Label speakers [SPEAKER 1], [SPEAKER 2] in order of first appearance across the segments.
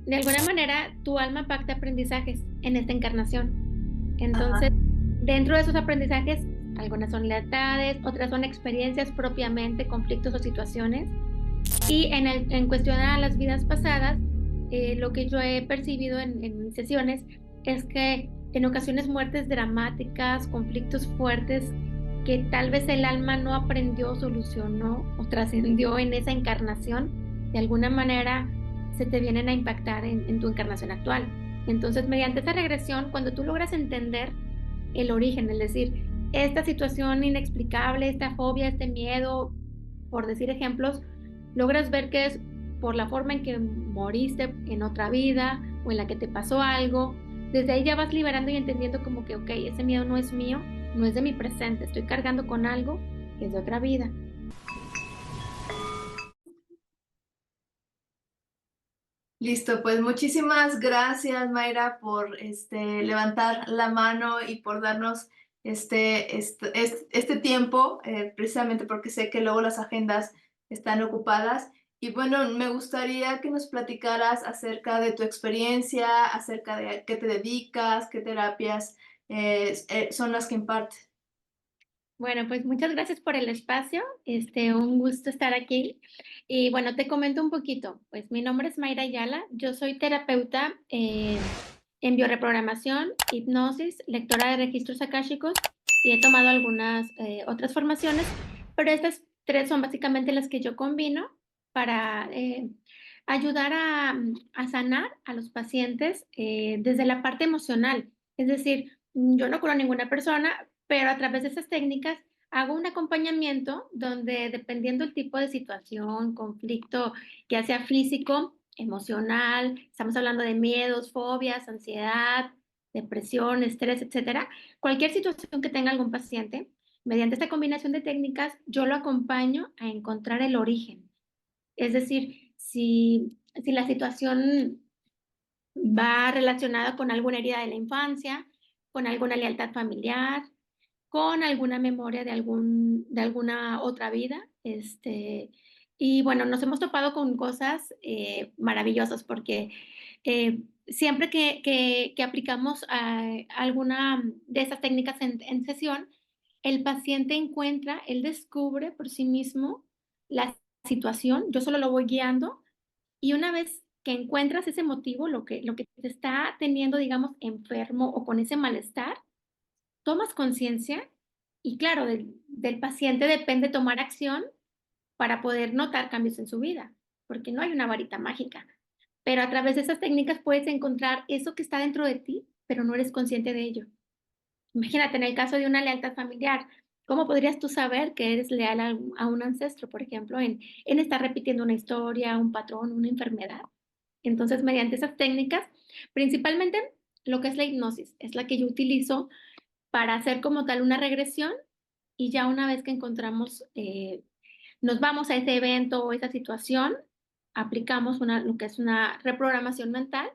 [SPEAKER 1] de alguna manera tu alma pacta aprendizajes en esta encarnación.
[SPEAKER 2] Ajá.
[SPEAKER 1] Entonces, dentro de esos aprendizajes, algunas son lealtades, otras son experiencias propiamente, conflictos o situaciones. Y en cuestión a las vidas pasadas, lo que yo he percibido en mis sesiones es que en ocasiones muertes dramáticas, conflictos fuertes, que tal vez el alma no aprendió, solucionó o trascendió en esa encarnación, de alguna manera se te vienen a impactar en tu encarnación actual. Entonces, mediante esta regresión, cuando tú logras entender el origen, es decir, esta situación inexplicable, esta fobia, este miedo, por decir ejemplos, logras ver que es por la forma en que moriste en otra vida o en la que te pasó algo. Desde ahí ya vas liberando y entendiendo como que, ok, ese miedo no es mío, no es de mi presente, estoy cargando con algo que es de otra vida.
[SPEAKER 2] Listo, pues muchísimas gracias, Mayra, por levantar la mano y por darnos este tiempo, precisamente porque sé que luego las agendas están ocupadas. Y bueno, me gustaría que nos platicaras acerca de tu experiencia, acerca de a qué te dedicas, qué terapias son las que impartes.
[SPEAKER 1] Bueno, pues muchas gracias por el espacio. Un gusto estar aquí. Y bueno, te comento un poquito. Pues mi nombre es Mayra Ayala. Yo soy terapeuta en bioreprogramación, hipnosis, lectora de registros akáshicos y he tomado algunas otras formaciones, pero estas tres son básicamente las que yo combino para ayudar a sanar a los pacientes desde la parte emocional. Es decir, yo no curo a ninguna persona, pero a través de esas técnicas hago un acompañamiento donde, dependiendo el tipo de situación, conflicto, ya sea físico, emocional, estamos hablando de miedos, fobias, ansiedad, depresión, estrés, etcétera, cualquier situación que tenga algún paciente, mediante esta combinación de técnicas, yo lo acompaño a encontrar el origen. Es decir, si la situación va relacionada con alguna herida de la infancia, con alguna lealtad familiar, con alguna memoria de alguna otra vida. Y bueno, nos hemos topado con cosas maravillosas porque siempre que aplicamos alguna de esas técnicas en sesión, el paciente encuentra, él descubre por sí mismo la situación, yo solo lo voy guiando y una vez que encuentras ese motivo, lo que te está teniendo, digamos, enfermo o con ese malestar, tomas conciencia y claro, del paciente depende tomar acción para poder notar cambios en su vida, porque no hay una varita mágica. Pero a través de esas técnicas puedes encontrar eso que está dentro de ti, pero no eres consciente de ello. Imagínate, en el caso de una lealtad familiar, ¿cómo podrías tú saber que eres leal a un ancestro, por ejemplo, en estar repitiendo una historia, un patrón, una enfermedad? Entonces, mediante esas técnicas, principalmente lo que es la hipnosis, es la que yo utilizo para hacer como tal una regresión y ya una vez que encontramos, nos vamos a ese evento o esa situación, aplicamos lo que es una reprogramación mental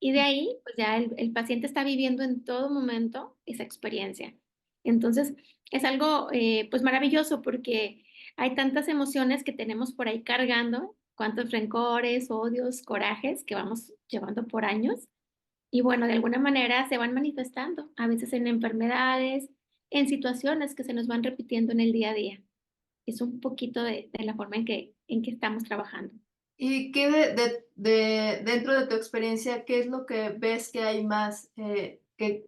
[SPEAKER 1] y de ahí, pues ya el paciente está viviendo en todo momento esa experiencia. Entonces, es algo pues maravilloso porque hay tantas emociones que tenemos por ahí cargando, cuántos rencores, odios, corajes que vamos llevando por años y bueno, de alguna manera se van manifestando, a veces en enfermedades, en situaciones que se nos van repitiendo en el día a día. Es un poquito de la forma en que estamos trabajando.
[SPEAKER 2] ¿Y qué dentro de tu experiencia, qué es lo que ves que hay más,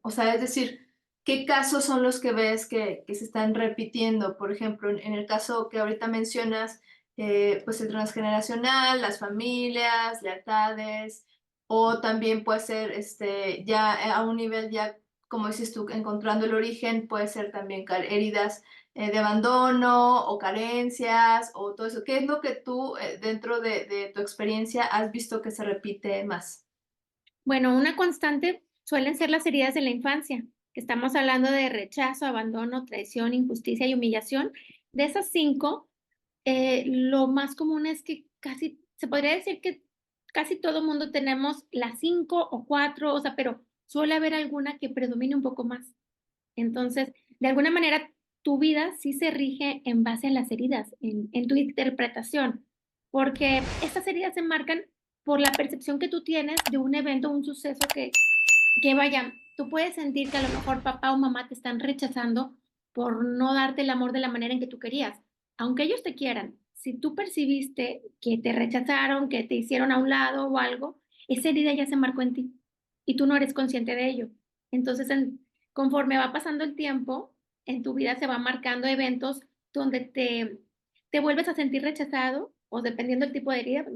[SPEAKER 2] o sea, es decir, qué casos son los que ves que se están repitiendo? Por ejemplo, en el caso que ahorita mencionas, pues el transgeneracional, las familias, lealtades, o también puede ser ya a un nivel ya, como dices tú, encontrando el origen, puede ser también heridas de abandono o carencias o todo eso. ¿Qué es lo que tú dentro de tu experiencia has visto que se repite más?
[SPEAKER 1] Bueno, una constante suelen ser las heridas de la infancia, que estamos hablando de rechazo, abandono, traición, injusticia y humillación. De esas cinco, lo más común es que se podría decir que casi todo mundo tenemos las cinco o cuatro, o sea, pero suele haber alguna que predomine un poco más. Entonces, de alguna manera, tu vida sí se rige en base a las heridas, en tu interpretación, porque estas heridas se marcan por la percepción que tú tienes de un evento, un suceso que vaya, tú puedes sentir que a lo mejor papá o mamá te están rechazando por no darte el amor de la manera en que tú querías. Aunque ellos te quieran, si tú percibiste que te rechazaron, que te hicieron a un lado o algo, esa herida ya se marcó en ti y tú no eres consciente de ello. Entonces, conforme va pasando el tiempo, en tu vida se van marcando eventos donde te vuelves a sentir rechazado o dependiendo del tipo de herida,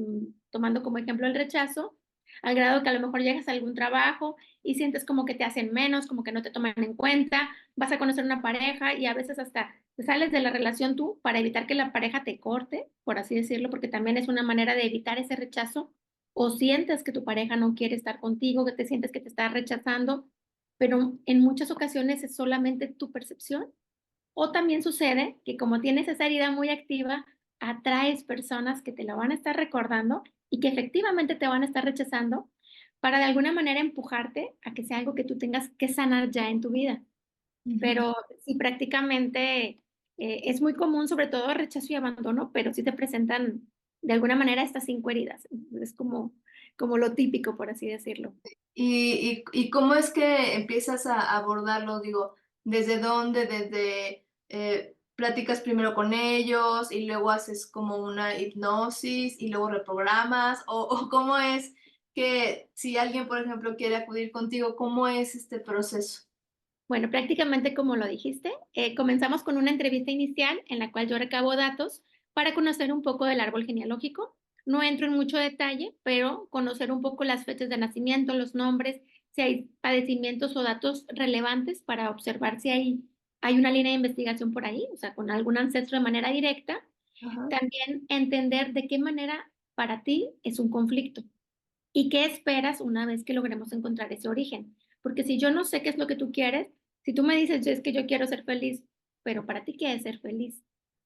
[SPEAKER 1] tomando como ejemplo el rechazo, al grado que a lo mejor llegas a algún trabajo y sientes como que te hacen menos, como que no te toman en cuenta, vas a conocer una pareja y a veces hasta te sales de la relación tú para evitar que la pareja te corte, por así decirlo, porque también es una manera de evitar ese rechazo, o sientes que tu pareja no quiere estar contigo, que te sientes que te está rechazando, pero en muchas ocasiones es solamente tu percepción. O también sucede que como tienes esa herida muy activa, atraes personas que te la van a estar recordando y que efectivamente te van a estar rechazando para de alguna manera empujarte a que sea algo que tú tengas que sanar ya en tu vida.
[SPEAKER 2] Ujú.
[SPEAKER 1] Pero sí, prácticamente es muy común, sobre todo rechazo y abandono, pero sí te presentan de alguna manera estas 5 heridas. Es como lo típico, por así decirlo.
[SPEAKER 2] ¿Y cómo es que empiezas a abordarlo? Digo, ¿desde dónde? Desde, platicas primero con ellos y luego haces como una hipnosis y luego reprogramas, o cómo es que si alguien, por ejemplo, quiere acudir contigo, ¿cómo es este proceso?
[SPEAKER 1] Bueno, prácticamente como lo dijiste, comenzamos con una entrevista inicial en la cual yo recabo datos para conocer un poco del árbol genealógico. No entro en mucho detalle, pero conocer un poco las fechas de nacimiento, los nombres, si hay padecimientos o datos relevantes para observar si hay una línea de investigación por ahí, o sea, con algún ancestro de manera directa.
[SPEAKER 2] Ajá.
[SPEAKER 1] También entender de qué manera para ti es un conflicto. ¿Y qué esperas una vez que logremos encontrar ese origen? Porque si yo no sé qué es lo que tú quieres, si tú me dices, es que yo quiero ser feliz, pero para ti, ¿qué es ser feliz?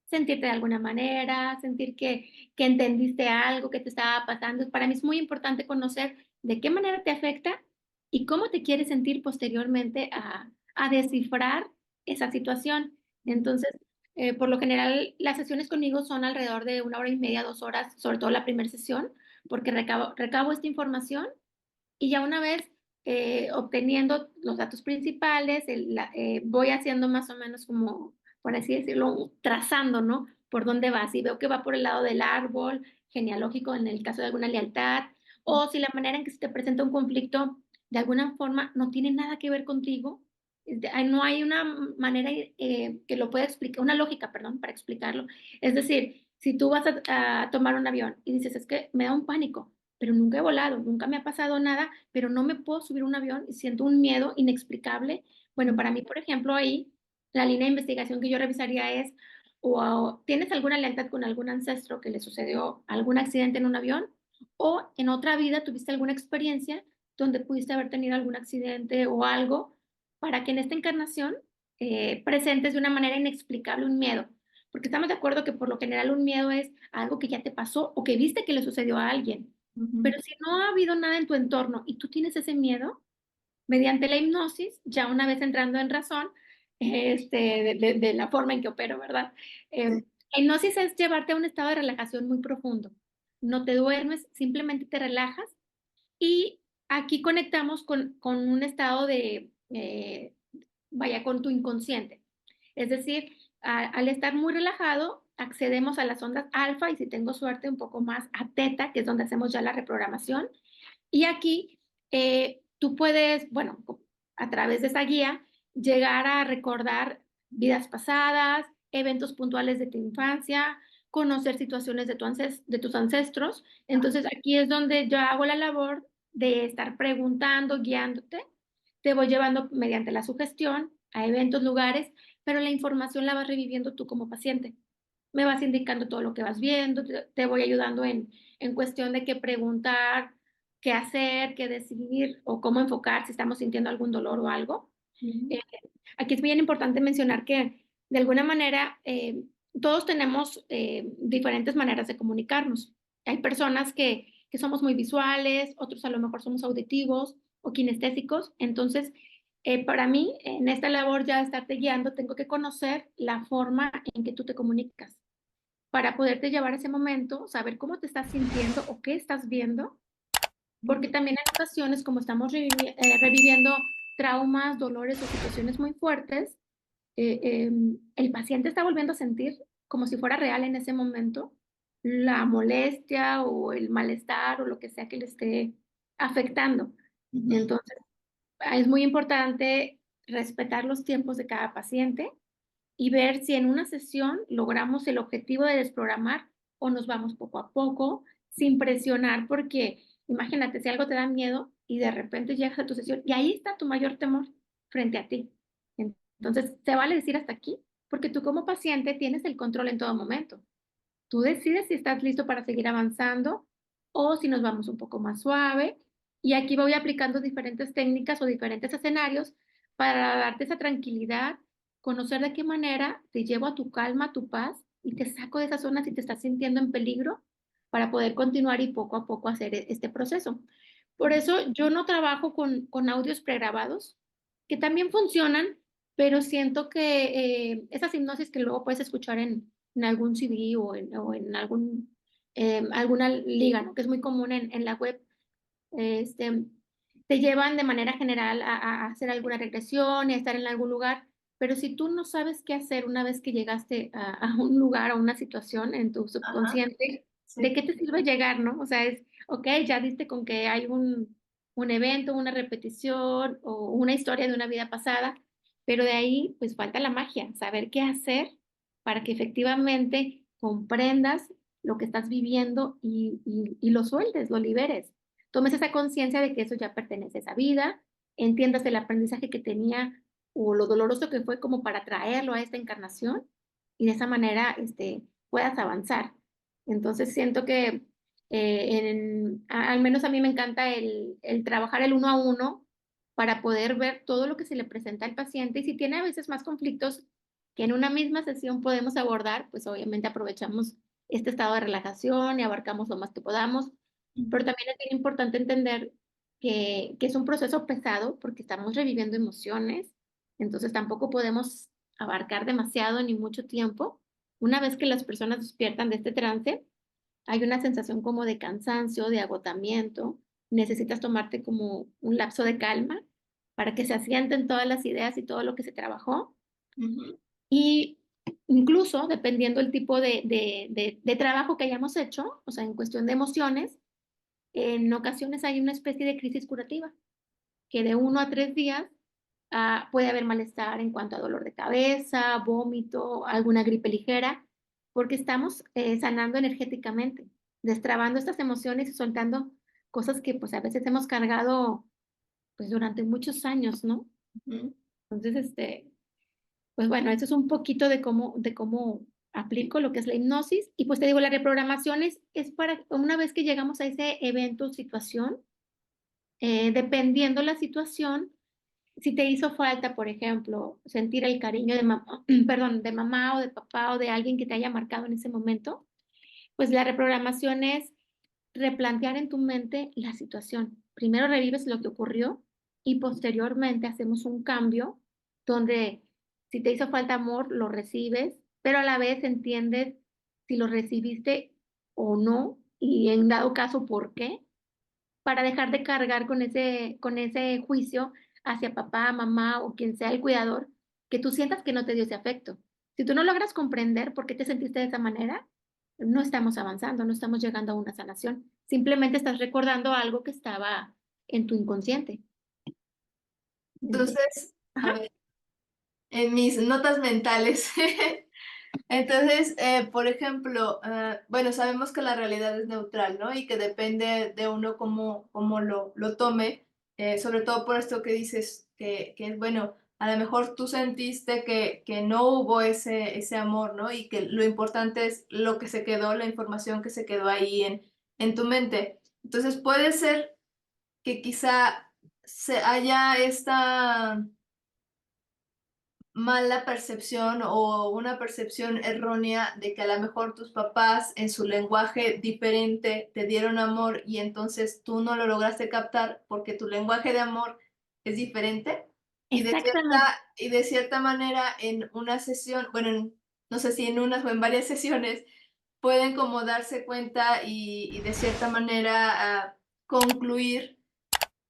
[SPEAKER 1] Sentirte de alguna manera, sentir que entendiste algo que te estaba pasando. Para mí es muy importante conocer de qué manera te afecta y cómo te quieres sentir posteriormente a descifrar esa situación.
[SPEAKER 2] Ujú.
[SPEAKER 1] Entonces, por lo general, las sesiones conmigo son alrededor de 1 hora y media, 2 horas, sobre todo la primera sesión porque recabo esta información y ya una vez obteniendo los datos principales, voy haciendo más o menos como, por así decirlo, trazando, ¿no? Por dónde va. Si veo que va por el lado del árbol genealógico en el caso de alguna lealtad, o si la manera en que se te presenta un conflicto de alguna forma no tiene nada que ver contigo, no hay una manera que lo pueda explicar, una lógica, perdón, para explicarlo. Es decir, si tú vas a tomar un avión y dices, es que me da un pánico, pero nunca he volado, nunca me ha pasado nada, pero no me puedo subir a un avión y siento un miedo inexplicable. Bueno, para mí, por ejemplo, ahí la línea de investigación que yo revisaría es, o tienes alguna lealtad con algún ancestro que le sucedió algún accidente en un avión, o en otra vida tuviste alguna experiencia donde pudiste haber tenido algún accidente o algo, para que en esta encarnación presentes de una manera inexplicable un miedo. Porque estamos de acuerdo que por lo general un miedo es algo que ya te pasó o que viste que le sucedió a alguien.
[SPEAKER 2] Ujú.
[SPEAKER 1] Pero si no ha habido nada en tu entorno y tú tienes ese miedo, mediante la hipnosis, ya una vez entrando en razón, de la forma en que opero, ¿verdad?
[SPEAKER 2] Sí.
[SPEAKER 1] La hipnosis es llevarte a un estado de relajación muy profundo. No te duermes, simplemente te relajas y aquí conectamos con un estado vaya, con tu inconsciente. Es decir, al estar muy relajado, accedemos a las ondas alfa y si tengo suerte un poco más a teta, que es donde hacemos ya la reprogramación. Y aquí tú puedes, bueno, a través de esa guía, llegar a recordar vidas pasadas, eventos puntuales de tu infancia, conocer situaciones de tus ancestros. Entonces aquí es donde yo hago la labor de estar preguntando, guiándote. Te voy llevando mediante la sugestión a eventos, lugares, pero la información la vas reviviendo tú como paciente. Me vas indicando todo lo que vas viendo, te voy ayudando en cuestión de qué preguntar, qué hacer, qué decidir o cómo enfocar si estamos sintiendo algún dolor o algo.
[SPEAKER 2] Ujú.
[SPEAKER 1] Eh, Aquí es bien importante mencionar que de alguna manera todos tenemos diferentes maneras de comunicarnos. Hay personas que somos muy visuales, otros a lo mejor somos auditivos o kinestésicos. Entonces, para mí, en esta labor ya de estarte guiando, tengo que conocer la forma en que tú te comunicas para poderte llevar a ese momento, saber cómo te estás sintiendo o qué estás viendo porque
[SPEAKER 2] Ujú,
[SPEAKER 1] también en ocasiones, como estamos reviviendo traumas, dolores o situaciones muy fuertes, el paciente está volviendo a sentir como si fuera real en ese momento la molestia o el malestar o lo que sea que le esté afectando.
[SPEAKER 2] ujú,
[SPEAKER 1] Entonces, es muy importante respetar los tiempos de cada paciente y ver si en una sesión logramos el objetivo de desprogramar o nos vamos poco a poco, sin presionar, porque imagínate si algo te da miedo y de repente llegas a tu sesión y ahí está tu mayor temor frente a ti. Entonces, se vale decir hasta aquí, porque tú como paciente tienes el control en todo momento. Tú decides si estás listo para seguir avanzando o si nos vamos un poco más suave. Y aquí voy aplicando diferentes técnicas o diferentes escenarios para darte esa tranquilidad, conocer de qué manera te llevo a tu calma, a tu paz y te saco de esa zona si te estás sintiendo en peligro para poder continuar y poco a poco hacer este proceso. Por eso yo no trabajo con audios pregrabados, que también funcionan, pero siento que esas hipnosis que luego puedes escuchar en algún CD o en algún, alguna liga, ¿no? Que es muy común en la web, este, te llevan de manera general a hacer alguna regresión y a estar en algún lugar, pero si tú no sabes qué hacer una vez que llegaste a un lugar o una situación en tu
[SPEAKER 2] ajá,
[SPEAKER 1] subconsciente, ¿de
[SPEAKER 2] sí.
[SPEAKER 1] qué te sirve llegar, no? O sea, es, ok, ya diste con que hay un evento, una repetición o una historia de una vida pasada, pero de ahí pues falta la magia, saber qué hacer para que efectivamente comprendas lo que estás viviendo y lo sueltes, lo liberes, tomes esa conciencia de que eso ya pertenece a esa vida, entiendas el aprendizaje que tenía o lo doloroso que fue como para traerlo a esta encarnación y de esa manera puedas avanzar. Entonces siento que al menos a mí me encanta el trabajar el uno a uno para poder ver todo lo que se le presenta al paciente y si tiene a veces más conflictos que en una misma sesión podemos abordar, pues obviamente aprovechamos este estado de relajación y abarcamos lo más que podamos, pero también es bien importante entender que es un proceso pesado porque estamos reviviendo emociones, entonces tampoco podemos abarcar demasiado ni mucho tiempo. Una vez que las personas despiertan de este trance, hay una sensación como de cansancio, de agotamiento, necesitas tomarte como un lapso de calma para que se asienten todas las ideas y todo lo que se trabajó
[SPEAKER 2] Ujú,
[SPEAKER 1] y incluso dependiendo el tipo de trabajo que hayamos hecho, o sea, en cuestión de emociones, en ocasiones hay una especie de crisis curativa, que de 1 a 3 días puede haber malestar en cuanto a dolor de cabeza, vómito, alguna gripe ligera, porque estamos sanando energéticamente, destrabando estas emociones y soltando cosas que pues a veces hemos cargado pues durante muchos años, ¿no?
[SPEAKER 2] ujú.
[SPEAKER 1] Entonces, pues bueno, eso es un poquito de cómo aplico lo que es la hipnosis. Y pues te digo, la reprogramación es para una vez que llegamos a ese evento o situación, dependiendo la situación, si te hizo falta, por ejemplo, sentir el cariño de mamá, perdón, de mamá o de papá o de alguien que te haya marcado en ese momento, pues la reprogramación es replantear en tu mente la situación. Primero revives lo que ocurrió y posteriormente hacemos un cambio donde si te hizo falta amor, lo recibes, pero a la vez entiendes si lo recibiste o no y en dado caso, ¿por qué? Para dejar de cargar con ese juicio hacia papá, mamá o quien sea el cuidador, que tú sientas que no te dio ese afecto. Si tú no logras comprender por qué te sentiste de esa manera, no estamos avanzando, no estamos llegando a una sanación. Simplemente estás recordando algo que estaba en tu inconsciente. Entonces,
[SPEAKER 2] Entonces, a
[SPEAKER 1] ajá,
[SPEAKER 2] ver, en mis notas mentales. Entonces, por ejemplo, bueno, sabemos que la realidad es neutral, ¿no? Y que depende de uno cómo lo tome, sobre todo por esto que dices, que es bueno, a lo mejor tú sentiste que no hubo ese amor, ¿no? Y que lo importante es lo que se quedó, la información que se quedó ahí en tu mente. Entonces, puede ser que quizá se haya esta mala percepción o una percepción errónea de que a lo mejor tus papás en su lenguaje diferente te dieron amor y entonces tú no lo lograste captar porque tu lenguaje de amor es diferente
[SPEAKER 1] exactamente.
[SPEAKER 2] y de cierta manera en una sesión, bueno, no sé si en unas o en varias sesiones pueden como darse cuenta y de cierta manera concluir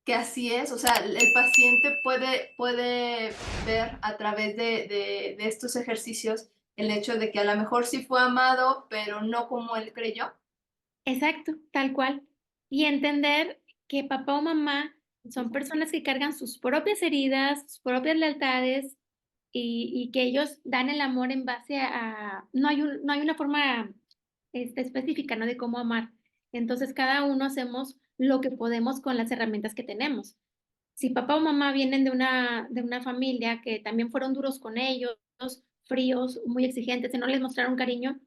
[SPEAKER 2] que así es, o sea, el paciente puede ver a través de estos ejercicios el hecho de que a lo mejor sí fue amado, pero no como él creyó.
[SPEAKER 1] Exacto, tal cual. Y entender que papá o mamá son personas que cargan sus propias heridas, sus propias lealtades y que ellos dan el amor en base a no hay una forma, específica, ¿no?, de cómo amar. Entonces, cada uno hacemos lo que podemos con las herramientas que tenemos. Si papá o mamá vienen de una familia que también fueron duros con ellos, fríos, muy exigentes, y no les mostraron cariño,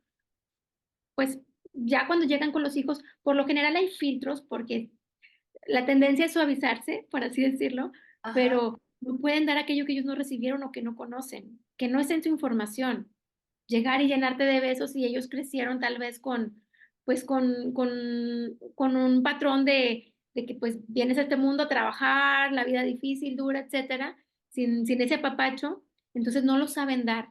[SPEAKER 1] pues, ya cuando llegan con los hijos, por lo general hay filtros, porque la tendencia es suavizarse, por así decirlo,
[SPEAKER 2] Ajá,
[SPEAKER 1] pero no pueden dar aquello que ellos no recibieron o que no conocen, que no es en su información. Llegar y llenarte de besos y ellos crecieron tal vez con, pues, con un patrón de que, pues, vienes a este mundo a trabajar, la vida difícil, dura, etcétera, sin ese apapacho, entonces no lo saben dar.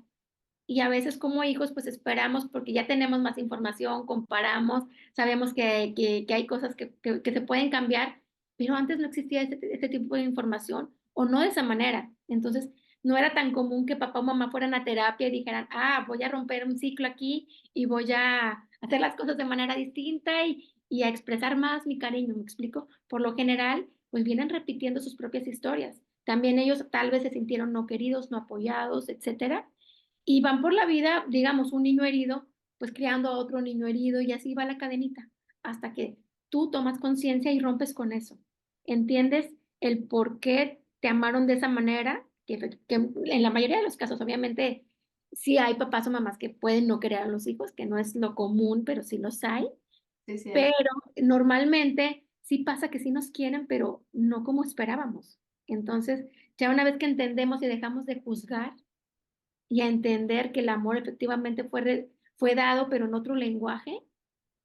[SPEAKER 1] Y a veces como hijos, pues esperamos, porque ya tenemos más información, comparamos, sabemos que hay cosas que se pueden cambiar, pero antes no existía este tipo de información, o no de esa manera. Entonces, no era tan común que papá o mamá fueran a terapia y dijeran: "Ah, voy a romper un ciclo aquí y voy a hacer las cosas de manera distinta y a expresar más mi cariño", ¿me explico? Por lo general, pues vienen repitiendo sus propias historias. También ellos tal vez se sintieron no queridos, no apoyados, etcétera, y van por la vida, digamos, un niño herido, pues criando a otro niño herido y así va la cadenita, hasta que tú tomas conciencia y rompes con eso. Entiendes el por qué te amaron de esa manera, que en la mayoría de los casos, obviamente, sí hay papás o mamás que pueden no querer a los hijos, que no es lo común, pero sí los hay,
[SPEAKER 2] sí, sí hay.
[SPEAKER 1] pero normalmente sí pasa que sí nos quieren, pero no como esperábamos. Entonces, ya una vez que entendemos y dejamos de juzgar, y a entender que el amor efectivamente fue dado, pero en otro lenguaje,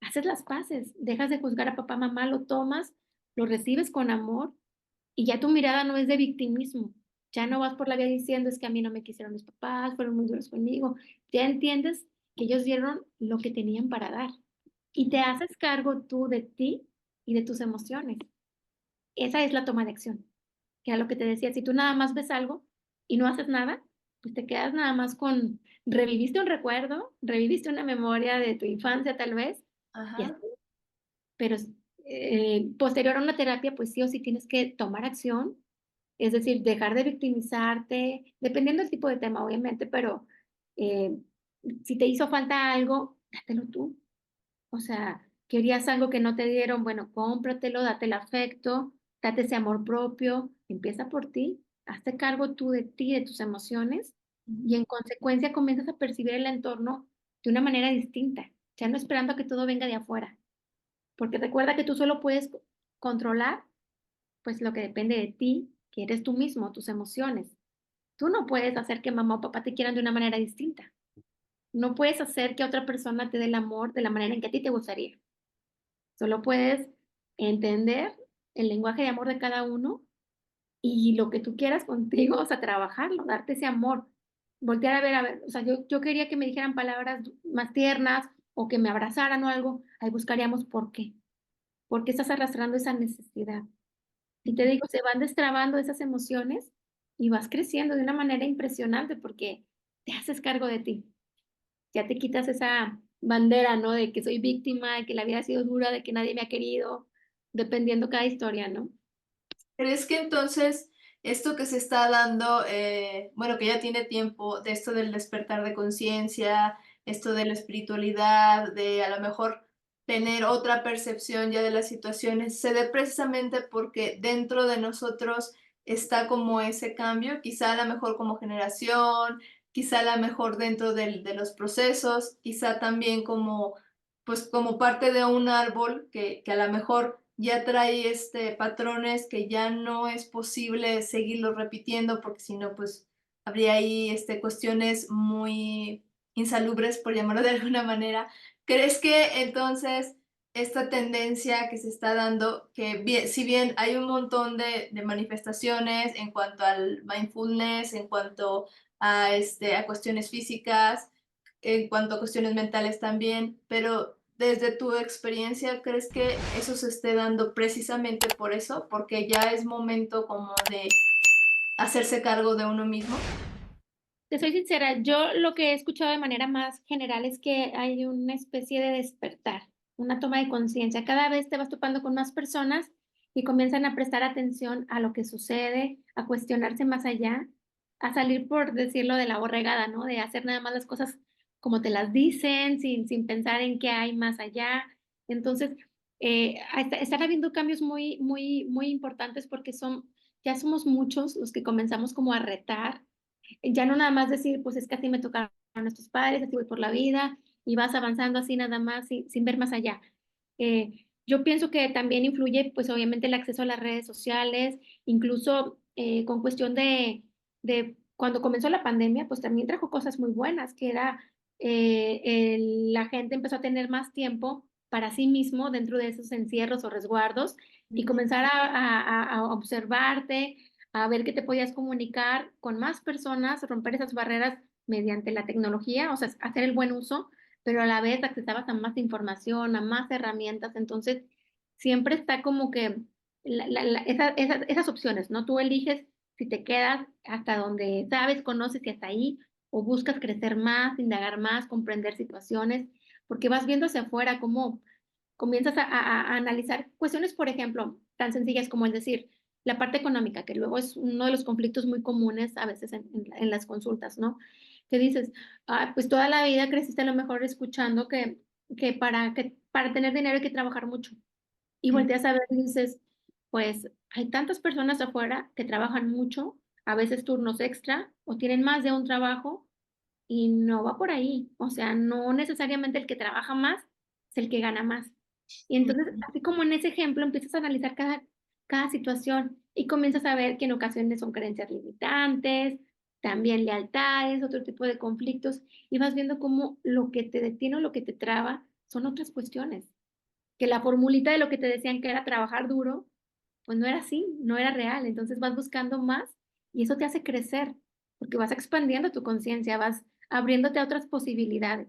[SPEAKER 1] haces las paces, dejas de juzgar a papá, mamá, lo tomas, lo recibes con amor y ya tu mirada no es de victimismo. Ya no vas por la vida diciendo: "Es que a mí no me quisieron mis papás, fueron muy duros conmigo". Ya entiendes que ellos dieron lo que tenían para dar y te haces cargo tú de ti y de tus emociones. Esa es la toma de acción, que era lo que te decía, si tú nada más ves algo y no haces nada, pues te quedas nada más con reviviste un recuerdo, reviviste una memoria de tu infancia tal vez, y así,
[SPEAKER 2] Ajá,
[SPEAKER 1] pero posterior a una terapia, pues sí o sí tienes que tomar acción, es decir, dejar de victimizarte, dependiendo del tipo de tema, obviamente, pero, eh, si te hizo falta algo, dátelo tú. O sea, querías algo que no te dieron, bueno, cómpratelo, date el afecto, date ese amor propio, empieza por ti, hazte cargo tú de ti, de tus emociones, y
[SPEAKER 2] ujú.
[SPEAKER 1] en consecuencia comienzas a percibir el entorno de una manera distinta, ya no esperando a que todo venga de afuera, porque recuerda que tú solo puedes controlar, pues, lo que depende de ti, que eres tú mismo, tus emociones. Tú no puedes hacer que mamá o papá te quieran de una manera distinta. No puedes hacer que otra persona te dé el amor de la manera en que a ti te gustaría. Solo puedes entender el lenguaje de amor de cada uno y lo que tú quieras contigo, o sea, trabajarlo, darte ese amor. Voltear a ver, o sea, yo quería que me dijeran palabras más tiernas o que me abrazaran o algo, ahí buscaríamos por qué. ¿Por qué estás arrastrando esa necesidad? Y te digo, se van destrabando esas emociones y vas creciendo de una manera impresionante porque te haces cargo de ti. Ya te quitas esa bandera, ¿no? De que soy víctima, de que la vida ha sido dura, de que nadie me ha querido, dependiendo cada historia, ¿no?
[SPEAKER 2] ¿Crees que entonces esto que se está dando, bueno, que ya tiene tiempo, de esto del despertar de conciencia, esto de la espiritualidad, de a lo mejor tener otra percepción ya de las situaciones, se dé precisamente porque dentro de nosotros está como ese cambio, quizá a lo mejor como generación, quizá a lo mejor dentro de los procesos, quizá también como, pues como parte de un árbol que a lo mejor ya trae patrones que ya no es posible seguirlos repitiendo porque si no, pues habría ahí cuestiones muy insalubres, por llamarlo de alguna manera. ¿Crees que entonces esta tendencia que se está dando, que si bien hay un montón de manifestaciones en cuanto al mindfulness, en cuanto a cuestiones físicas, en cuanto a cuestiones mentales también, pero desde tu experiencia, ¿crees que eso se esté dando precisamente por eso? Porque ya es momento como de hacerse cargo de uno mismo.
[SPEAKER 1] Te soy sincera, yo lo que he escuchado de manera más general es que hay una especie de despertar, una toma de conciencia. Cada vez te vas topando con más personas y comienzan a prestar atención a lo que sucede, a cuestionarse más allá, a salir, por decirlo, de la borregada, ¿no? De hacer nada más las cosas como te las dicen, sin pensar en qué hay más allá. Entonces, están habiendo cambios muy importantes porque ya somos muchos los que comenzamos como a retar, ya no nada más decir, pues es que así me tocaron nuestros padres, así voy por la vida, y vas avanzando así nada más sin ver más allá. Yo pienso que también influye, pues obviamente el acceso a las redes sociales, incluso con cuestión de cuando comenzó la pandemia, pues también trajo cosas muy buenas, que era la gente empezó a tener más tiempo para sí mismo dentro de esos encierros o resguardos y
[SPEAKER 2] Ujú,
[SPEAKER 1] comenzar a observarte, a ver que te podías comunicar con más personas, romper esas barreras mediante la tecnología, o sea, hacer el buen uso, pero a la vez accesabas a más información, a más herramientas, entonces siempre está como que esas opciones, ¿no? Tú eliges si te quedas hasta donde sabes, conoces y hasta ahí, o buscas crecer más, indagar más, comprender situaciones, porque vas viendo hacia afuera cómo comienzas a analizar cuestiones, por ejemplo, tan sencillas como el decir, la parte económica, que luego es uno de los conflictos muy comunes a veces en las consultas, ¿no? Que dices, ah, pues toda la vida creciste a lo mejor escuchando que para tener dinero hay que trabajar mucho. Y
[SPEAKER 2] ujú.
[SPEAKER 1] volteas a ver y dices, pues hay tantas personas afuera que trabajan mucho, a veces turnos extra o tienen más de un trabajo y no va por ahí. O sea, no necesariamente el que trabaja más es el que gana más. Y entonces, así como en ese ejemplo, empiezas a analizar cada situación y comienzas a ver que en ocasiones son creencias limitantes, también lealtades, otro tipo de conflictos, y vas viendo cómo lo que te detiene o lo que te traba son otras cuestiones, que la formulita de lo que te decían que era trabajar duro, pues no era así, no era real. Entonces vas buscando más y eso te hace crecer, porque vas expandiendo tu conciencia, vas abriéndote a otras posibilidades,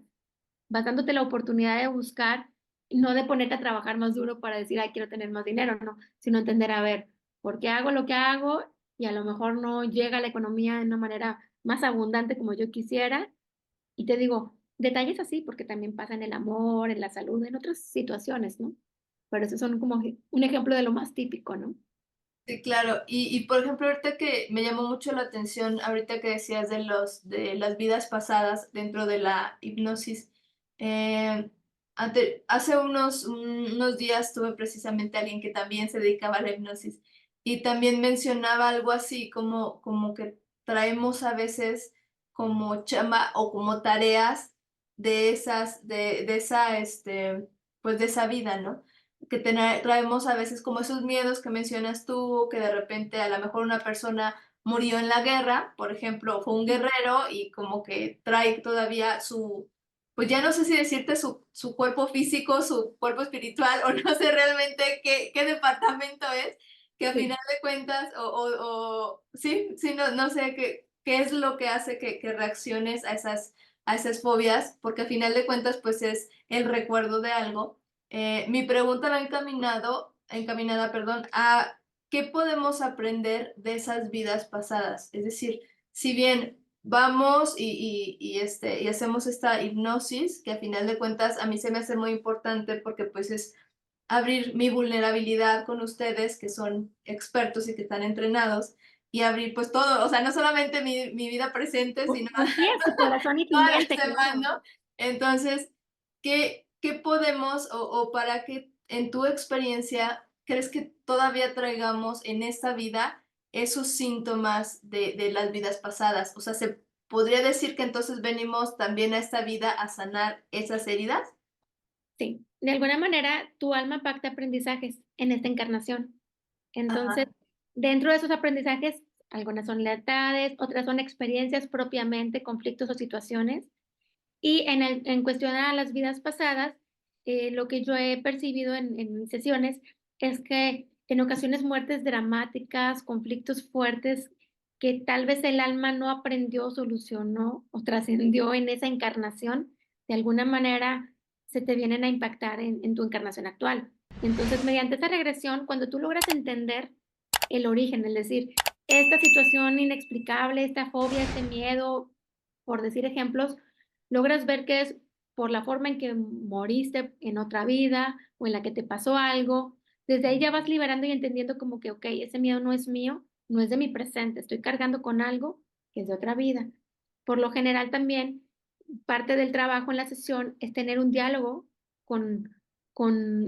[SPEAKER 1] vas dándote la oportunidad de buscar, no de ponerte a trabajar más duro para decir, ay, quiero tener más dinero, no, sino entender, a ver, ¿por qué hago lo que hago? Y a lo mejor no llega la economía de una manera más abundante como yo quisiera. Y te digo, detalles así, porque también pasa en el amor, en la salud, en otras situaciones, ¿no? Pero esos son como un ejemplo de lo más típico, ¿no?
[SPEAKER 2] Sí, claro. Por ejemplo, ahorita que me llamó mucho la atención, ahorita que decías de las vidas pasadas dentro de la hipnosis, hace unos días tuve precisamente a alguien que también se dedicaba a la hipnosis y también mencionaba algo así como que traemos a veces como chamba o como tareas de esa, pues de esa vida, ¿no? Que traemos a veces como esos miedos que mencionas tú, que de repente a lo mejor una persona murió en la guerra, por ejemplo, fue un guerrero y como que trae todavía pues ya no sé si decirte su cuerpo físico, su cuerpo espiritual, o no sé realmente qué departamento es, que a
[SPEAKER 1] Sí.
[SPEAKER 2] final de cuentas, sí, sí, no sé qué es lo que hace que reacciones a esas fobias, porque a final de cuentas, pues es el recuerdo de algo. Mi pregunta va encaminada, perdón, a qué podemos aprender de esas vidas pasadas. Es decir, si bien vamos y hacemos esta hipnosis, que a final de cuentas a mí se me hace muy importante porque pues es abrir mi vulnerabilidad con ustedes, que son expertos y que están entrenados, y abrir pues todo, o sea, no solamente mi vida presente, sino
[SPEAKER 1] Así es, tu corazón y tu
[SPEAKER 2] toda la
[SPEAKER 1] mente,
[SPEAKER 2] semana,
[SPEAKER 1] claro.
[SPEAKER 2] ¿no? Entonces, qué podemos o para qué, en tu experiencia, crees que todavía traigamos en esta vida esos síntomas de las vidas pasadas? O sea, ¿se podría decir que entonces venimos también a esta vida a sanar esas heridas?
[SPEAKER 1] Sí, de alguna manera tu alma pacta aprendizajes en esta encarnación. Entonces,
[SPEAKER 2] Ajá.
[SPEAKER 1] dentro de esos aprendizajes, algunas son lealtades, otras son experiencias propiamente, conflictos o situaciones. Y en cuestión a las vidas pasadas, lo que yo he percibido en mis sesiones es que en ocasiones muertes dramáticas, conflictos fuertes, que tal vez el alma no aprendió, solucionó o trascendió en esa encarnación, de alguna manera se te vienen a impactar en tu encarnación actual. Entonces, mediante esta regresión, cuando tú logras entender el origen, es decir, esta situación inexplicable, esta fobia, este miedo, por decir ejemplos, logras ver que es por la forma en que moriste en otra vida o en la que te pasó algo. Desde ahí ya vas liberando y entendiendo como que, okey, ese miedo no es mío, no es de mi presente, estoy cargando con algo que es de otra vida. Por lo general también, parte del trabajo en la sesión es tener un diálogo con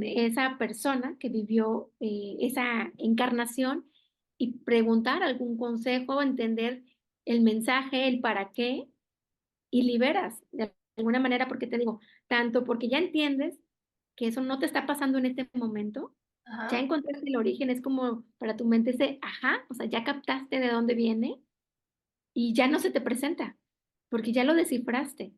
[SPEAKER 1] esa persona que vivió, esa encarnación y preguntar algún consejo, entender el mensaje, el para qué, y liberas de alguna manera, porque te digo, tanto porque ya entiendes que eso no te está pasando en este momento, ya
[SPEAKER 2] Ajá.
[SPEAKER 1] encontraste el origen, es como para tu mente ese ajá, o sea, ya captaste de dónde viene y ya no se te presenta, porque ya lo descifraste,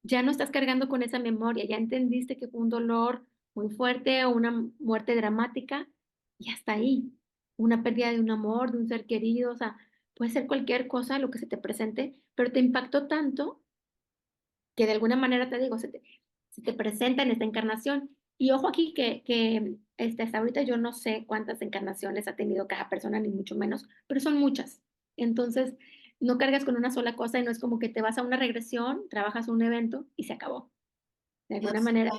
[SPEAKER 1] ya no estás cargando con esa memoria, ya entendiste que fue un dolor muy fuerte o una muerte dramática y hasta ahí, una pérdida de un amor, de un ser querido, o sea, puede ser cualquier cosa lo que se te presente, pero te impactó tanto que de alguna manera, te digo, se te presenta en esta encarnación. Y ojo aquí que hasta ahorita yo no sé cuántas encarnaciones ha tenido cada persona, ni mucho menos, pero son muchas. Entonces, no cargas con una sola cosa y no es como que te vas a una regresión, trabajas un evento y se acabó. De
[SPEAKER 2] No,
[SPEAKER 1] alguna
[SPEAKER 2] sí,
[SPEAKER 1] manera,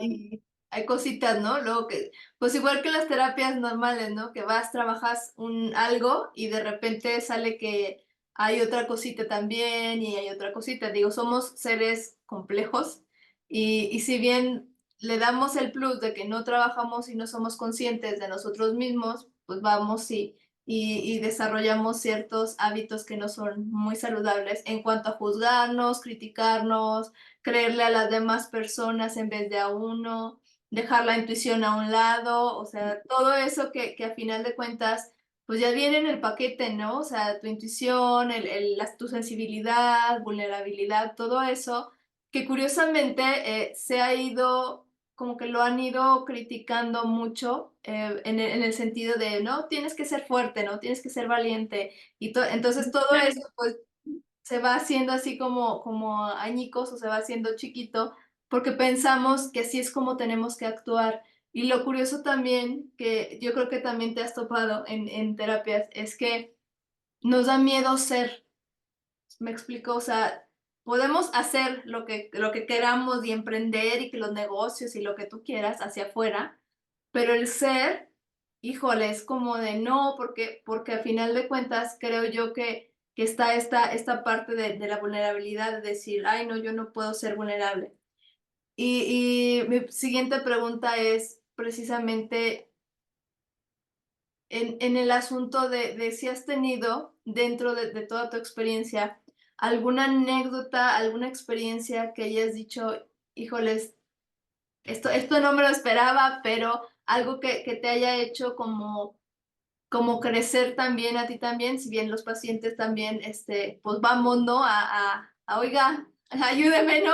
[SPEAKER 2] hay cositas, ¿no? Luego que, pues igual que las terapias normales, ¿no? Que vas, trabajas un algo y de repente sale que hay otra cosita también y hay otra cosita. Digo, somos seres complejos y si bien le damos el plus de que no trabajamos y no somos conscientes de nosotros mismos, pues vamos y desarrollamos ciertos hábitos que no son muy saludables en cuanto a juzgarnos, criticarnos, creerle a las demás personas en vez de a uno, dejar la intuición a un lado, o sea, todo eso que a final de cuentas, pues ya viene en el paquete, ¿no? O sea, tu intuición, tu sensibilidad, vulnerabilidad, todo eso, que curiosamente se ha ido, como que lo han ido criticando mucho en el sentido de, no, tienes que ser fuerte, no, tienes que ser valiente. Entonces todo eso, pues se va haciendo así como añicos o se va haciendo chiquito, porque pensamos que así es como tenemos que actuar. Y lo curioso también, que yo creo que también te has topado en terapias, es que nos da miedo ser. ¿Me explico? O sea, podemos hacer lo que queramos y emprender y que los negocios y lo que tú quieras hacia afuera, pero el ser, híjole, es como de no, porque al final de cuentas creo yo que está esta parte de la vulnerabilidad, de decir, ay, no, yo no puedo ser vulnerable. Y mi siguiente pregunta es precisamente en el asunto de si has tenido dentro de toda tu experiencia alguna anécdota, alguna experiencia que hayas dicho, híjoles, esto no me lo esperaba, pero algo que te haya hecho como crecer también a ti también, si bien los pacientes también, pues vamos, ¿no? Oiga, ayúdeme, ¿no?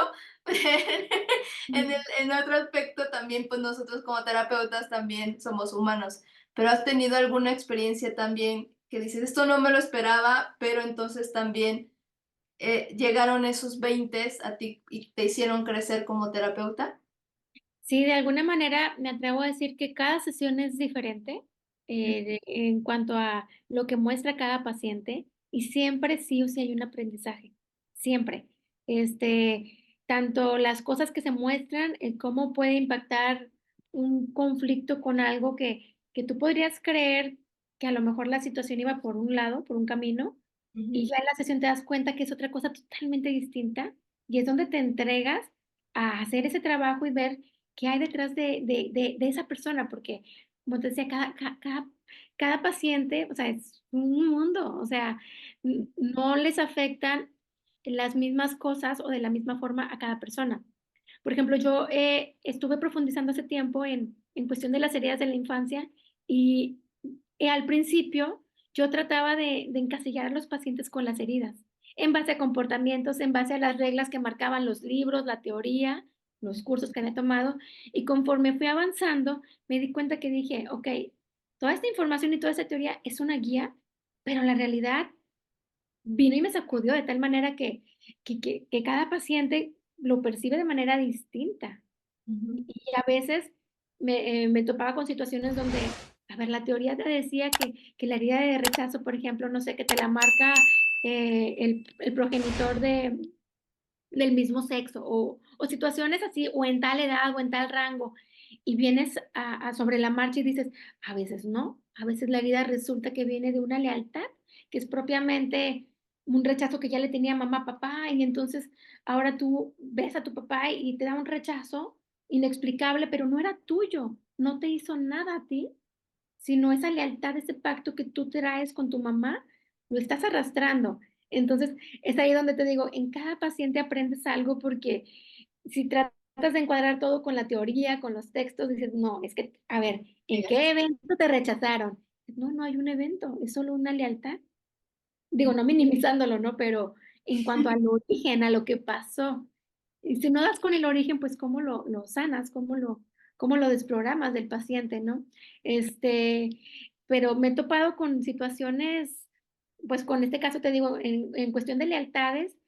[SPEAKER 2] En otro aspecto también, pues nosotros como terapeutas también somos humanos, pero has tenido alguna experiencia también que dices, esto no me lo esperaba, pero entonces también llegaron esos veintes a ti y te hicieron crecer como terapeuta.
[SPEAKER 1] sí, de alguna manera me atrevo a decir que cada sesión es diferente, en cuanto a lo que muestra cada paciente, y siempre sí o sí hay un aprendizaje, siempre. Tanto las cosas que se muestran, cómo puede impactar un conflicto con algo que tú podrías creer que a lo mejor la situación iba por un lado, por un camino, y
[SPEAKER 2] Ujú.
[SPEAKER 1] ya en la sesión te das cuenta que es otra cosa totalmente distinta, y es donde te entregas a hacer ese trabajo y ver qué hay detrás de esa persona, porque, como te decía, cada paciente, o sea, es un mundo, o sea, no les afectan las mismas cosas o de la misma forma a cada persona. Por ejemplo, yo, estuve profundizando hace tiempo en cuestión de las heridas de la infancia y, al principio yo trataba de encasillar a los pacientes con las heridas, en base a comportamientos, en base a las reglas que marcaban los libros, la teoría, los cursos que había tomado, y conforme fui avanzando, me di cuenta que dije: "Okey, toda esta información y toda esta teoría es una guía, pero la realidad vino y me sacudió de tal manera que cada paciente lo percibe de manera distinta".
[SPEAKER 2] Ujú.
[SPEAKER 1] Y a veces me topaba con situaciones donde, a ver, la teoría te decía que la herida de rechazo, por ejemplo, no sé, que te la marca, el progenitor del mismo sexo, o situaciones así, o en tal edad, o en tal rango, y vienes a sobre la marcha y dices: "A veces no, a veces la herida resulta que viene de una lealtad, que es propiamente un rechazo que ya le tenía mamá, papá, y entonces ahora tú ves a tu papá y te da un rechazo inexplicable, pero no era tuyo, no te hizo nada a ti, sino esa lealtad, ese pacto que tú traes con tu mamá, lo estás arrastrando. Entonces, es ahí donde te digo, en cada paciente aprendes algo porque si tratas de encuadrar todo con la teoría, con los textos, dices, no, es que, a ver, ¿en qué evento te rechazaron? No, no hay un evento, es solo una lealtad. Digo, no minimizándolo, ¿no? Pero en cuanto al origen, a lo que pasó. Y si no das con el origen, pues, ¿cómo lo sanas? ¿Cómo lo desprogramas del paciente, no? Este, pero me he topado con situaciones, pues, con este caso, te digo, en cuestión de lealtades,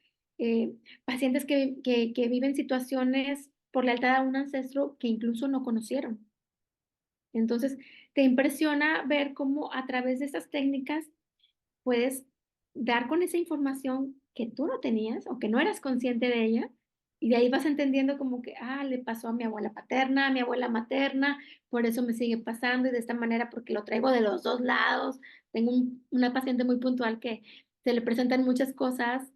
[SPEAKER 1] pacientes que viven situaciones por lealtad a un ancestro que incluso no conocieron. Entonces, te impresiona ver cómo a través de estas técnicas puedes dar con esa información que tú no tenías o que no eras consciente de ella, y de ahí vas entendiendo como que, le pasó a mi abuela paterna, a mi abuela materna, por eso me sigue pasando y de esta manera porque lo traigo de los 2 lados. Tengo una paciente muy puntual que se le presentan muchas cosas,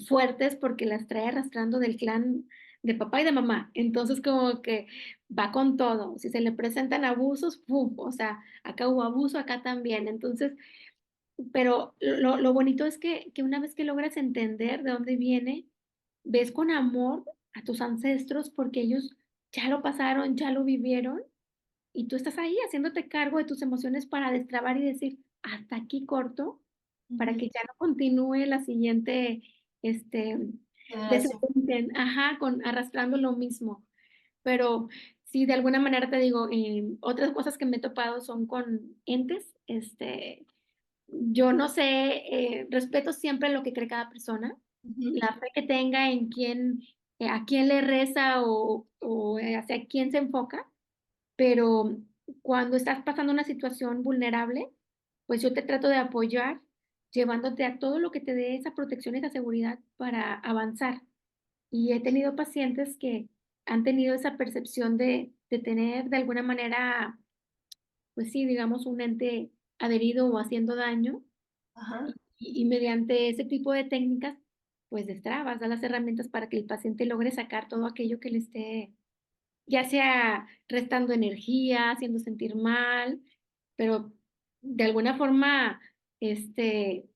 [SPEAKER 1] fuertes porque las trae arrastrando del clan de papá y de mamá. Entonces, como que va con todo. Si se le presentan abusos, ¡pum! O sea, acá hubo abuso, acá también. Entonces, pero lo bonito es que una vez que logras entender de dónde viene, ves con amor a tus ancestros porque ellos ya lo pasaron, ya lo vivieron, y tú estás ahí haciéndote cargo de tus emociones para destrabar y decir: "Hasta aquí corto", para
[SPEAKER 2] Ujú.
[SPEAKER 1] que ya no continúe la siguiente, este,
[SPEAKER 2] Generación.
[SPEAKER 1] descendiente ajá, con arrastrando lo mismo. Pero sí, de alguna manera te digo, otras cosas que me he topado son con entes, yo no sé, respeto siempre lo que cree cada persona,
[SPEAKER 2] Ujú.
[SPEAKER 1] la fe que tenga en quién, a quién le reza o hacia quién se enfoca, pero cuando estás pasando una situación vulnerable, pues yo te trato de apoyar, llevándote a todo lo que te dé esa protección y esa seguridad para avanzar. Y he tenido pacientes que han tenido esa percepción de tener de alguna manera, pues sí, digamos, un ente adherido o haciendo daño,
[SPEAKER 2] Ajá.
[SPEAKER 1] y mediante ese tipo de técnicas, pues destrabas, das las herramientas para que el paciente logre sacar todo aquello que le esté, ya sea restando energía, haciendo sentir mal, pero de alguna forma, este,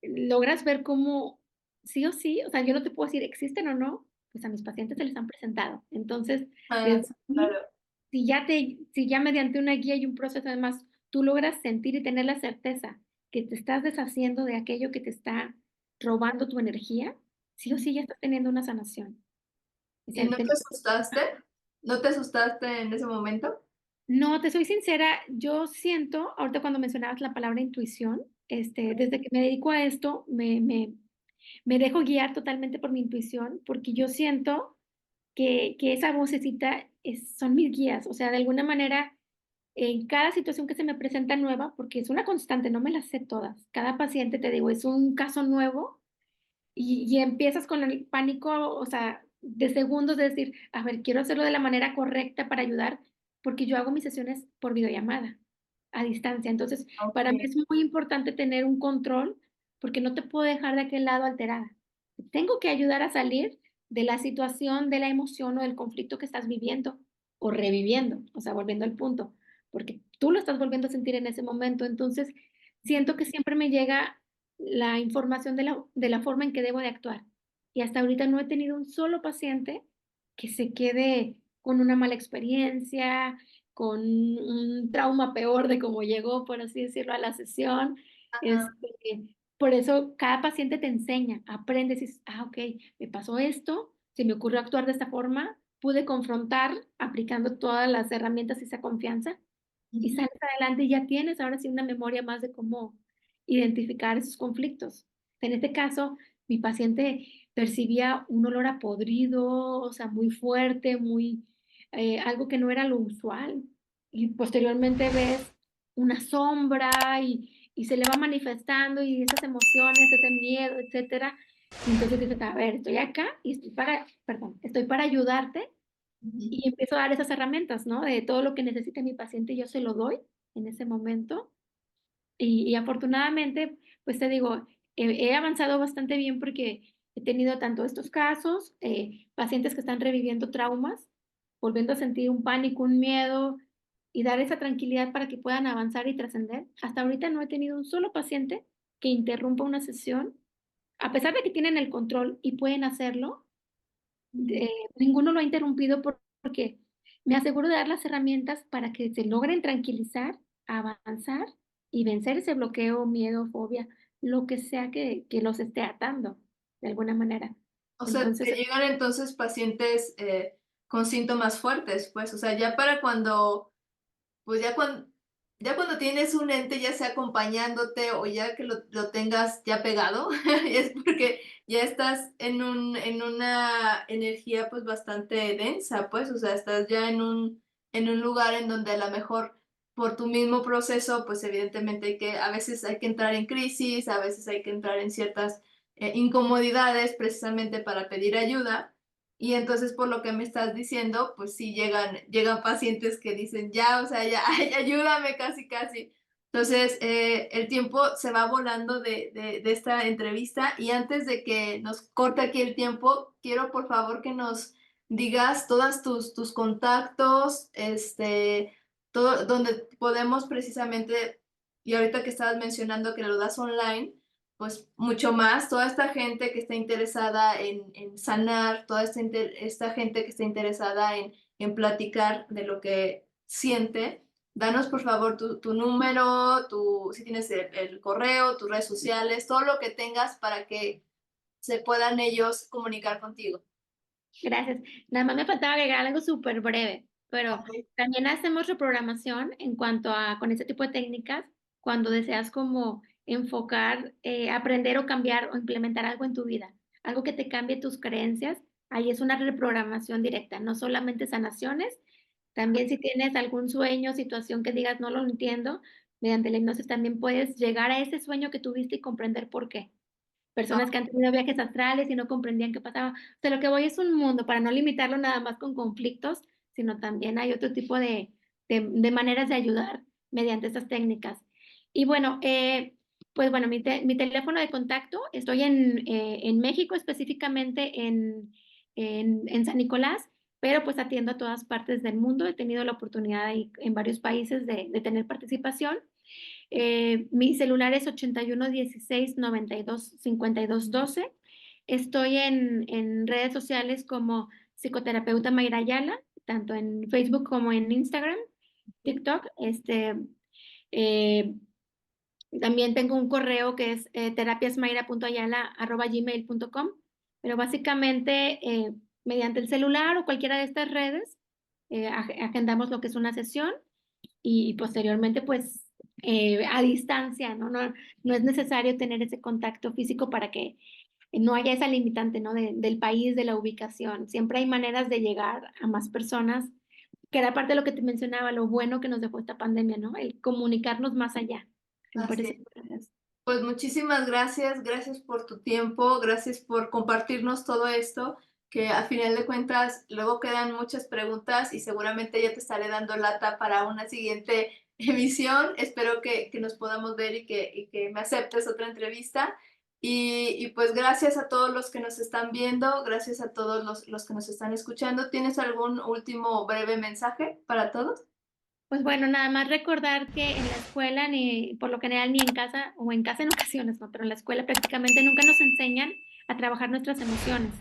[SPEAKER 1] logras ver cómo sí o sí, o sea, yo no te puedo decir existen o no, pues a mis pacientes se les han presentado. Entonces,
[SPEAKER 2] Ah,
[SPEAKER 1] desde
[SPEAKER 2] sí,
[SPEAKER 1] ahí,
[SPEAKER 2] claro.
[SPEAKER 1] si ya mediante una guía y un proceso, además, tú logras sentir y tener la certeza que te estás deshaciendo de aquello que te está robando tu energía, sí o sí ya estás teniendo una sanación. O
[SPEAKER 2] ¿Y
[SPEAKER 1] sea,
[SPEAKER 2] no te asustaste? ¿No te asustaste en ese momento?
[SPEAKER 1] no, te soy sincera, yo siento, ahorita cuando mencionabas la palabra intuición, desde que me dedico a esto, me dejo guiar totalmente por mi intuición, porque yo siento que esa vocecita son mis guías, o sea, de alguna manera, en cada situación que se me presenta nueva, porque es una constante, no me las sé todas. Cada paciente, te digo, es un caso nuevo y empiezas con el pánico, o sea, de segundos de decir, a ver, quiero hacerlo de la manera correcta para ayudar, porque yo hago mis sesiones por videollamada, a distancia. Entonces, para mí
[SPEAKER 2] Okey.
[SPEAKER 1] es muy importante tener un control, porque no te puedo dejar de aquel lado alterada. Tengo que ayudar a salir de la situación, de la emoción o del conflicto que estás viviendo o reviviendo, o sea, volviendo al punto, porque tú lo estás volviendo a sentir en ese momento. Entonces, siento que siempre me llega la información de la forma en que debo de actuar. Y hasta ahorita no he tenido un solo paciente que se quede con una mala experiencia, con un trauma peor de cómo llegó, por así decirlo, a la sesión.
[SPEAKER 2] Ajá.
[SPEAKER 1] Por eso cada paciente te enseña, aprendes, dices: okey, me pasó esto, se me ocurrió actuar de esta forma, pude confrontar aplicando todas las herramientas y esa confianza, y
[SPEAKER 2] Ujú.
[SPEAKER 1] sales adelante y ya tienes ahora sí una memoria más de cómo identificar esos conflictos. En este caso, mi paciente percibía un olor a podrido, o sea, muy fuerte, muy, algo que no era lo usual. Y posteriormente ves una sombra y se le va manifestando y esas emociones, ese miedo, etcétera. Y entonces dices, a ver, estoy acá y estoy para ayudarte
[SPEAKER 2] Ujú.
[SPEAKER 1] y empiezo a dar esas herramientas, ¿no? De todo lo que necesite mi paciente, yo se lo doy en ese momento. Y afortunadamente, pues te digo, he avanzado bastante bien porque he tenido tanto estos casos, pacientes que están reviviendo traumas, volviendo a sentir un pánico, un miedo y dar esa tranquilidad para que puedan avanzar y trascender. Hasta ahorita no he tenido un solo paciente que interrumpa una sesión, a pesar de que tienen el control y pueden hacerlo,
[SPEAKER 2] Mm.
[SPEAKER 1] ninguno lo ha interrumpido porque me aseguro de dar las herramientas para que se logren tranquilizar, avanzar y vencer ese bloqueo, miedo, fobia, lo que sea que los esté atando de alguna manera.
[SPEAKER 2] O sea, te
[SPEAKER 1] Entonces,
[SPEAKER 2] llegan entonces pacientes con síntomas fuertes, pues, o sea, ya para cuando, pues ya cuando tienes un ente, ya sea acompañándote o ya que lo tengas ya pegado, es porque ya estás en una energía pues bastante densa, pues, o sea, estás ya en un lugar en donde a lo mejor por tu mismo proceso, pues evidentemente a veces hay que entrar en crisis, a veces hay que entrar en ciertas incomodidades precisamente para pedir ayuda. Y entonces, por lo que me estás diciendo, pues sí llegan pacientes que dicen, ya, o sea, ya, ay, ayúdame casi, casi. Entonces, el tiempo se va volando de esta entrevista y antes de que nos corte aquí el tiempo, quiero por favor que nos digas todas tus contactos, todo, donde podemos precisamente, y ahorita que estabas mencionando que lo das online, pues mucho más, toda esta gente que está interesada en sanar, toda esta gente que está interesada en platicar de lo que siente, danos por favor tu número, si tienes el correo, tus redes sociales, todo lo que tengas para que se puedan ellos comunicar contigo.
[SPEAKER 1] gracias. Nada más me faltaba agregar algo súper breve, pero
[SPEAKER 2] Ok.
[SPEAKER 1] también hacemos reprogramación en cuanto a con este tipo de técnicas, cuando deseas como enfocar, aprender o cambiar o implementar algo en tu vida, algo que te cambie tus creencias, ahí es una reprogramación directa, no solamente sanaciones, también si tienes algún sueño, situación que digas no lo entiendo, mediante la hipnosis también puedes llegar a ese sueño que tuviste y comprender por qué. Personas que han tenido viajes astrales y no comprendían qué pasaba. O sea, lo que voy es un mundo, para no limitarlo nada más con conflictos, sino también hay otro tipo de maneras de ayudar mediante estas técnicas. Y bueno, pues bueno, mi teléfono de contacto, estoy en México, específicamente en San Nicolás, pero pues atiendo a todas partes del mundo. He tenido la oportunidad ahí en varios países de tener participación. Mi celular es 81 16 92 52 12. Estoy en redes sociales como psicoterapeuta Mayra Ayala, tanto en Facebook como en Instagram, TikTok. Eh, También tengo un correo que es terapiasmayra.ayala@gmail.com, pero básicamente mediante el celular o cualquiera de estas redes agendamos lo que es una sesión y posteriormente, pues, a distancia, ¿no? No es necesario tener ese contacto físico para que no haya esa limitante, ¿no? Del país, de la ubicación. Siempre hay maneras de llegar a más personas, que era parte de lo que te mencionaba, lo bueno que nos dejó esta pandemia, ¿no? El comunicarnos más allá. Me
[SPEAKER 2] Así
[SPEAKER 1] parece.
[SPEAKER 2] es. Pues muchísimas gracias, gracias por tu tiempo, gracias por compartirnos todo esto, que a final de cuentas luego quedan muchas preguntas y seguramente ya te estaré dando lata para una siguiente emisión. Espero que nos podamos ver y que me aceptes otra entrevista. Y pues gracias a todos los que nos están viendo, gracias a todos los que nos están escuchando. ¿Tienes algún último breve mensaje para todos?
[SPEAKER 1] Pues bueno, nada más recordar que en la escuela, ni por lo general, ni en casa, o en casa en ocasiones, ¿no? Pero en la escuela prácticamente nunca nos enseñan a trabajar nuestras emociones.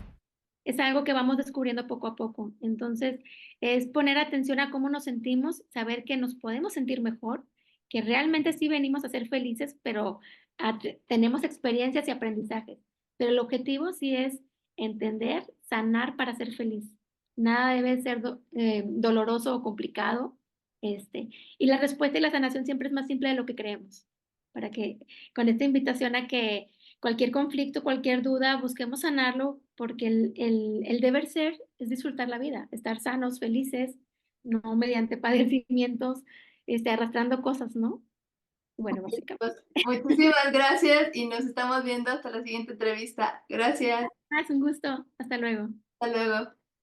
[SPEAKER 1] Es algo que vamos descubriendo poco a poco. Entonces, es poner atención a cómo nos sentimos, saber que nos podemos sentir mejor, que realmente sí venimos a ser felices, pero tenemos experiencias y aprendizajes. Pero el objetivo sí es entender, sanar para ser feliz. Nada debe ser doloroso o complicado. Este, y la respuesta y la sanación siempre es más simple de lo que creemos. Para que, con esta invitación a que cualquier conflicto, cualquier duda, busquemos sanarlo, porque el deber ser es disfrutar la vida, estar sanos, felices, no mediante padecimientos, arrastrando cosas, ¿no? Bueno, básicamente.
[SPEAKER 2] Pues, muchísimas gracias y nos estamos viendo hasta la siguiente entrevista. Gracias,
[SPEAKER 1] Es un gusto. Hasta luego.
[SPEAKER 2] hasta luego.